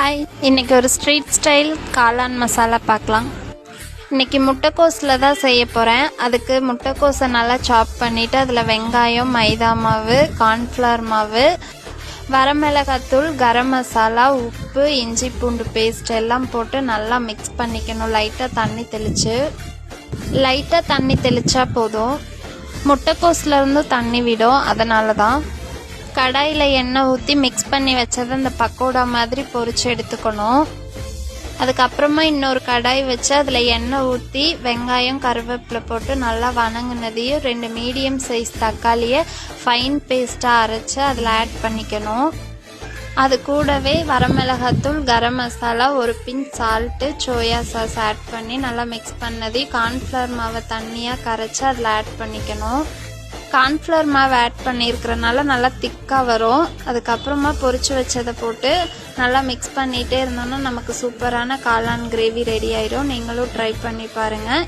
Hi, இன்றைக்கி ஒரு street style காளான் மசாலா பார்க்கலாம். இன்றைக்கி முட்டைக்கோஸில் தான் செய்ய போகிறேன். அதுக்கு முட்டைக்கோஸை நல்லா சாப் பண்ணிவிட்டு அதில் வெங்காயம், மைதா மாவு, கார்ன்ஃப்ளவர் மாவு, வரமிளகாத்தூள், கரம் மசாலா, உப்பு, இஞ்சி பூண்டு பேஸ்ட் எல்லாம் போட்டு நல்லா மிக்ஸ் பண்ணிக்கணும். லைட்டாக தண்ணி தெளித்தா போதும். முட்டைக்கோஸ்லேருந்து தண்ணி விடும், அதனால தான். கடாயில் எண்ணெய் ஊற்றி மிக்ஸ் பண்ணி வச்சதை அந்த பக்கோடா மாதிரி பொரிச்சு எடுத்துக்கணும். அதுக்கப்புறமா இன்னொரு கடாய் வச்சு அதில் எண்ணெய் ஊற்றி வெங்காயம், கருவேப்பிலை போட்டு நல்லா வணங்கினதையும் 2 மீடியம் சைஸ் தக்காளியை ஃபைன் பேஸ்ட்டாக அரைச்சி அதில் ஆட் பண்ணிக்கணும். அது கூடவே வரமிளகாத்தூள், கரம் மசாலா, ஒரு pinch salt, soya sauce add பண்ணி நல்லா மிக்ஸ் பண்ணதையும் கார்ன்ஃப்ளவர் மாவை தண்ணியாக கரைச்சி அதில் ஆட் பண்ணிக்கணும். கார்ன்ஃப்ளவர் மாவு ஆட் பண்ணியிருக்கிறனால நல்லா திக்காக வரும். அதுக்கப்புறமா பொரிச்சு வச்சதை போட்டு நல்லா மிக்ஸ் பண்ணிகிட்டே இருந்தோன்னா நமக்கு சூப்பரான காளான் கிரேவி ரெடி ஆயிடும். நீங்களும் ட்ரை பண்ணி பாருங்கள்.